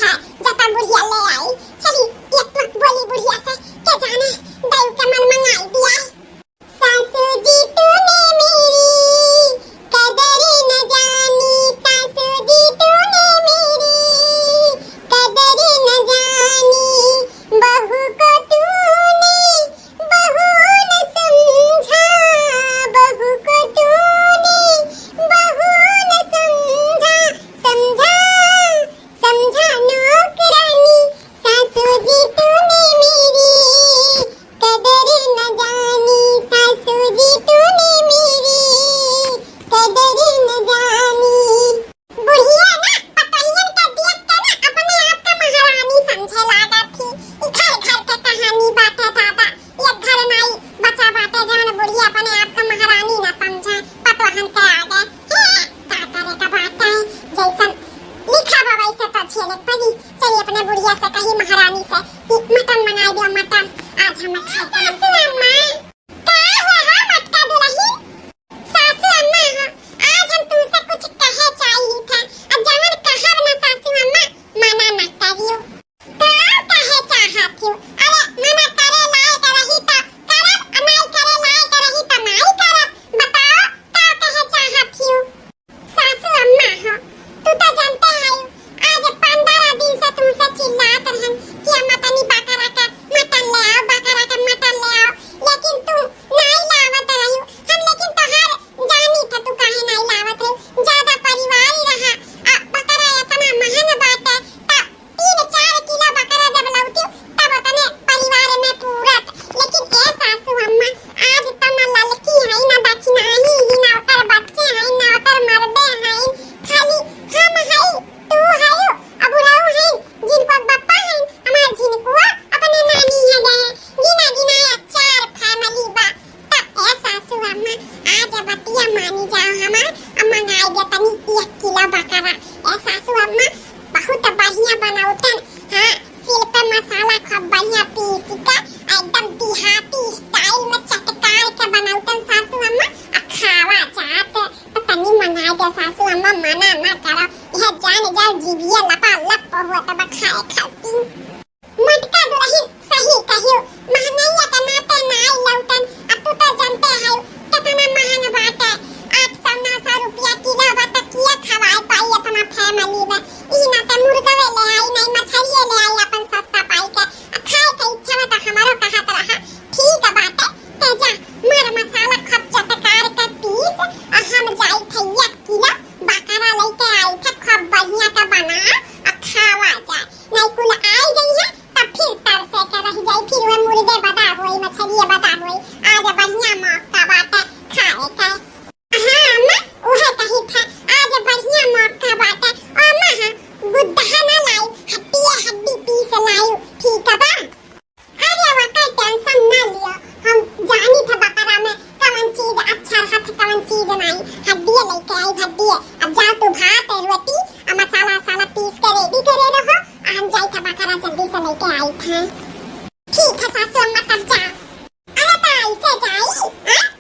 है जता बुढ़िया ले आई। चली एक तो बोली बुढ़िया से के जाने दाऊ के मन मंगाई दिया। सासू जी तूने मेरी कदर न जानी, सासू जी तूने मेरी कदर न जानी, बहू को तूने बहू न समझा, बहू को तूने बहू न समझा, समझा समझा नौकरानी, सासू जी तूने मेरी कदर न जानी, सासू जी तूने मेरी कदर न जानी। बुढ़िया ना पतोहियन का देख के ना अपने आप का महारानी समझे लागा थी। घर घर के कहानी बाटे दादा, एक घर नाई बचा बाटे जवन बुढ़िया अपने आप का महारानी ना समझे पतोहन के आगे। का करे का बात है जैसन लिखा बा वैसे तो झेले पड़ी। चलिए अपने बुढ़िया से कही महारानी से मटन मंगाई दियो, मटन आज हमें खाए। सासू अम्मा का है मटका दुल्हन, सासू अम्मा आज हम तुमसे कुछ कहे चाहिए थे। अब जवन कहब ना सासू अम्मा मना न करियो। का कहे चाहत हो? अरे मना करे लायक रही तो करब, नहीं करे लायक रही तो नहीं करब। बताओ का कहे चाहत हो? सासू अम्मा हो तू तो जानते हो आज 15 दिन से तुमसे चिल्लात रहन कि मटनी बकरा का मटन ले आओ, बकरा का मटन ले आओ, लेकिन तू नहीं लावत रही। हम लेकिन तोहार जानी था तू काहे नहीं लावत है। ज्यादा परिवार ही रहा बकरा इतना महंगा बाटे तब 3-4 किलो बकरा जब लौटी तब उतने परिवार में पूरत। लेकिन ए सासू अम्मा आज तो न ललकी है न दक्षिणानी ही न ओकर बच्चे है न ओकर मर्दे है, खाली हम है तू है अब रहू है जिनको बप्पा है हमार जिनको अपने नानी है गए गिना गिना 4 फैमिली बा। तब ए सासू अम्मा आज बतिया मानी जाओ हमार अम्मा नाई दे तनी 1 किलो बकरा। ए सासू अम्मा बहुत बढ़िया बनाउतन। हां सिल पे मसाला खूब बढ़िया पीस के एकदम देहाती स्टाइल में चटकार के बनाउतन सासू अम्मा। खावा चाहत तो तनी मंगा दे सासू अम्मा, मना ना करो। यह जान जाओ जीविया लपा लप हो तब खाए खाती। मटका दुल्हन सही कहियो महंगाई के नाते नाई लौटन। अब तू तो जानते हो कितना महंगा बाटे 800-900 रुपया किलो बाटे। किया खवाए पाई अपना फैमिली में। ई ना ते मुर्गा ले आई नहीं मछली ले आई अपन सस्ता पाई के खाए के इच्छा में तो हमारो कहत रहा ठीक बाटे। ते जा मर मसाला खूब चटकार के पीस और हम जाई थे 1 किलो बकरा लेके आई थे खूब बढ़िया का बना और खावा जाए। नहीं कुल आई गई है तब फिर तरसे के रह जाई, फिर वो मुर्गे बता होई मछली बता होई। आज बढ़िया मौका बाटे खाए के। हां अम्मा ओहे कही था आज बढ़िया मौका बाटे। अम्मा हां बुद्धा ना लाई हड्डी पीस लाई ठीक बा। अरे वका टेंशन ना लियो, हम जानी था बकरा में कौन चीज अच्छा रहत कौन चीज नहीं। हड्डी लेके आई हड्डी। अब जा तू भात रोटी और मसाला साला पीस के रेडी करे रहो। हम जाई था बकरा जल्दी से लेके आई था। ठीक है सासू अम्मा तब जा। अरे ता ऐसे जाई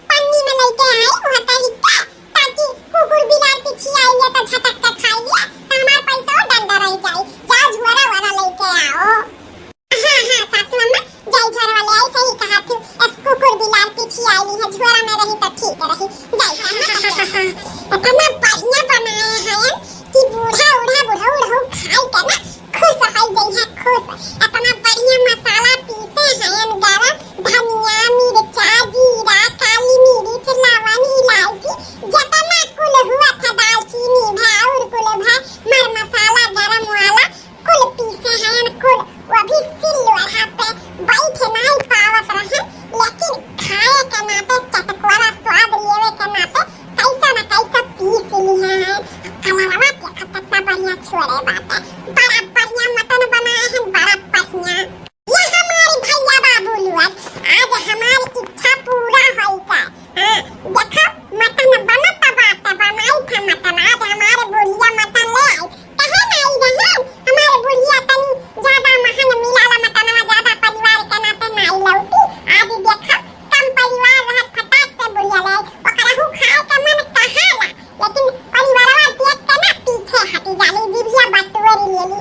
पन्नी में लेके आई बहुत हिस्सा ताकि कुकुर बिलार पीछे आई या तो झटक के खाई लिया तो हमार पैसा डंडा रह जाए। जा झोरा वाला लेके आओ। हां सासू अम्मा जाई झोरा वाले आई सही कहा थी। इस कुकुर बिलार पीछे आई है झोरा में रही तो ठीक रही। जाई इतना बढ़िया बनाए हैं कि बूढ़ा खाए के ना खुश हो जाई है खुश। इतना बढ़िया मसाला पीसे हैं गरम धनिया मिर्चा जीरा काली मिर्च लवंग इलायची जितना कुल हुआ था दालचीनी भाउर कुल भा मर मसाला गरम वाला कुल पीसे हैं कुल। वो भी सिलवटा पे बैठे नहीं पावत रहे लेकिन खाए के नाते चटकोरा स्वाद लेवे के नाते कैसा न कैसा पीस लिए हैं। कलरवा के कितना बढ़िया छोड़े बाटे। बड़ा बढ़िया मटन बनाए हैं बड़ा बढ़िया। ये हमारे भैया बाबू लोग आज हमारी इच्छा पूरा होई का। देखो मटन बनत बाटे बनाई था मटन। आज हमारे बुढ़िया मटन ले आई कहे नहीं रहन हमारे बुढ़िया तनी ज्यादा महंग मिलाला मटन ज्यादा परिवार के नाते नहीं लौटी। आज देखो कम परिवार रहत फटाक से बुढ़िया ले ओकरा हु खाए के मन कहाला लेकिन परिवारवा देख के ना पीछे हटी जाली जीविया बटुरी लेली।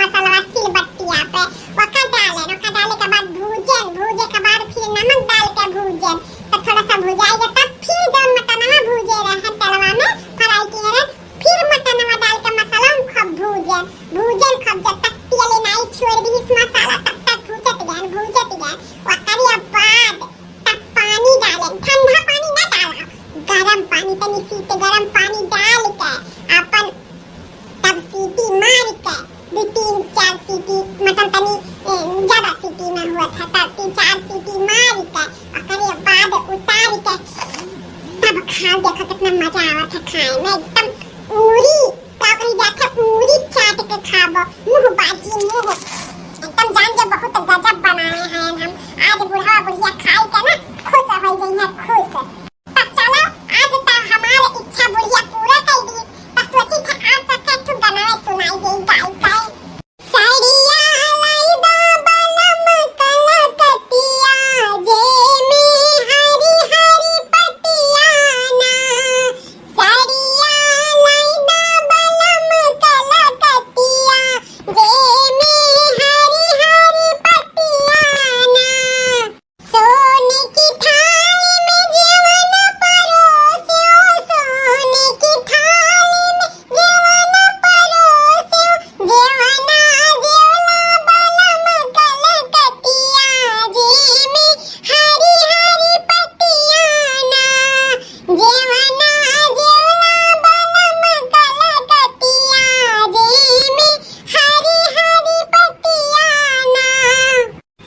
मसाला सिलबट्टिया पे वका डाले के बाद भूजे के बाद फिर नमक डाल के भूजे तो थोड़ा सा भुजाएगा तब फिर जब मटनवा भूजे रहे तेलवा में फ्राई किए रहे फिर मटनवा डाल के मसाला खूब भूजे खूब जब तक तेल नहीं छोड़ दी इस मसाला तब तक भूजत गया वकरिया बाद तब पानी डालें ठंडा पानी ना डाला गरम पानी तनी सीते गरम पानी डाल के अपन तब सीटी मार के 2-3-4 सीटी मटन तनी ज्यादा सीटी में हुआ था तब 3-4 सीटी मार के ओकरे बाद उतार के तब खा देखो कितना मजा आवा था खाए में एकदम पूरी काकरी जाके पूरी चाट के खाबो मुंह बाजी मुंह एकदम जान जे बहुत गजब बनाए हैं हम आज बुढ़ा बुढ़िया खाए के ना खुश हो जाइए खुश तब चलो आज तो हमारे इच्छा बुढ़िया पूरा कर दी तो सोची था आज तक एक गाना सुनाई दे गाय साड़िया लाइदा बनम कलकतिया जे में हरी हरी पतिया ना साड़िया लाइदा बनम कलकतिया जे में हरी हरी पतिया ना सोने की थाली में जेवन परोस्यो सोने की थाली में जेवन परोस्यो जेवना जेवला बनम कलकतिया जे में हरी हरी पतिया ना जेवना जेवला बनम कलकतिया जे में हरी हरी पतिया ना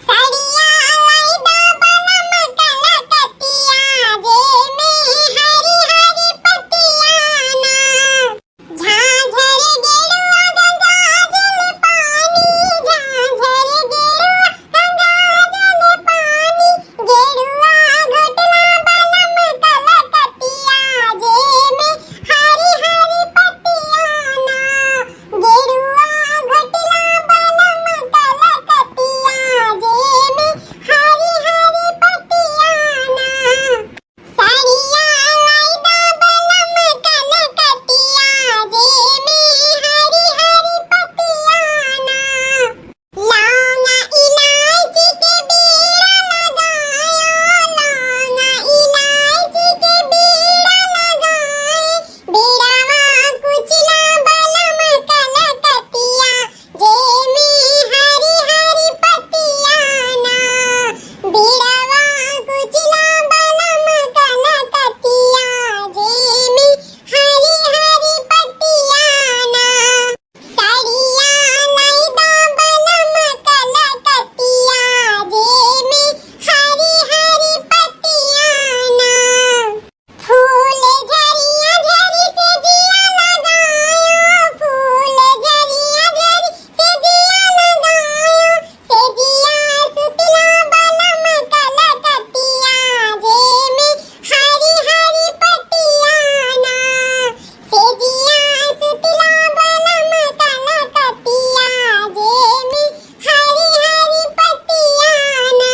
साड़िया लाइदा बनम कलकतिया जे में हरी हरी पतिया ना झांझर गेरुआ गंगाजल पानी झांझर गेरुआ गंगाजल पानी गेरुआ घोटला बनम कलकतिया जे में हरी हरी पतिया ना गेरुआ घोटला बनम कलकतिया जे में हरी हरी पतिया ना साड़िया लाइदा बनम कलकतिया जे में हरी हरी पतिया ना लौंगा इलायची के बीड़ा लगायो लौंगा इलायची के बीड़ा लगाए बीड़ावा कुचला बनम कलकतिया जे में हरी हरी पतिया ना बीड़ावा कुचला बनम कलकतिया जे में हरी हरी पतिया ना साड़िया लाइदा बनम कलकतिया जे में हरी हरी पतिया ना फूल झरिया झरी से जिया लगायो फूल झरिया झरी से जिया लगायो से जिया सुतला बनम कलकतिया जे में हरी हरी पतिया ना से जिया सुतला बनम कलकतिया जे में हरी हरी पतिया ना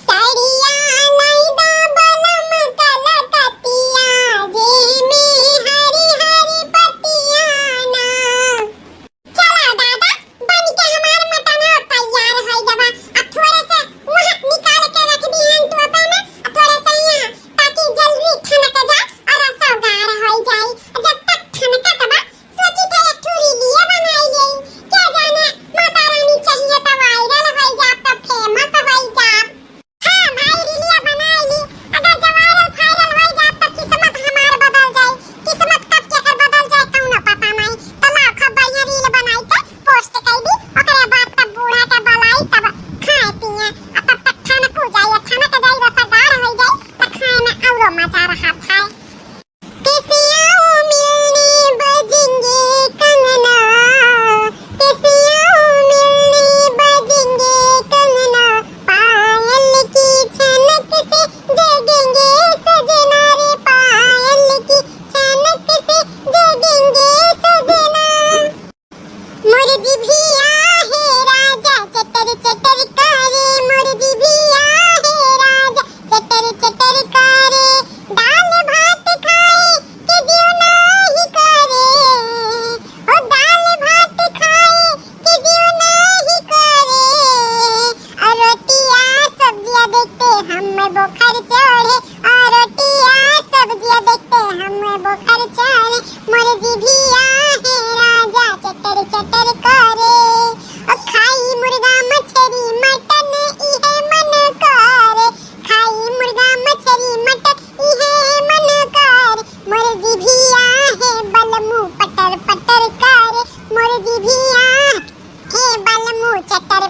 साड़िया लाइदा बनम कलकतिया जे में हरी हरी पतिया ना चलो दादा बन के हमार मटन तैयार हो जाबा अब थोड़ा सा वहां निकाल के रख दिहन तो पे ना अब थोड़ा सा यहाँ ताकि जल्दी ठनक जा और रसो गाढ़ हो जाए जब तक ठनका तबा सोची थे एक ठुरी लिए बनाई गई क्या जाने माता रानी चाहिए तो वायरल हो जा तो फेमस हो जा हाँ भाई रीलिया बनाई ली अगर जब वायरल फायरल हो जा तो किस्मत हमार बदल जाए किस्मत कब के कर बदल जाए कौनो पता नहीं तो ला खबर ये रील बनाई के पोस्ट कर दी ओकरे बाद तब बूढ़ा के बलाई तब खाए पिए और तब तक ठनक हो जाए ठनक जाए रसा गाढ़ हो जाए तो खाए में औरो मजा रहा था किसियाओ मिलने बजेंगे कंगना किसियाओ मिलने बजेंगे कंगना पायल की छनक से जगेंगे सजना रे पायल की छनक से जगेंगे सजना मुर्गी भी आहे राजा चटर चटर करे मुर्गी भी आहे राजा चटर चटर करे दाल भात खाए के जीव नाही करे ओ दाल भात खाए के बलमू चटर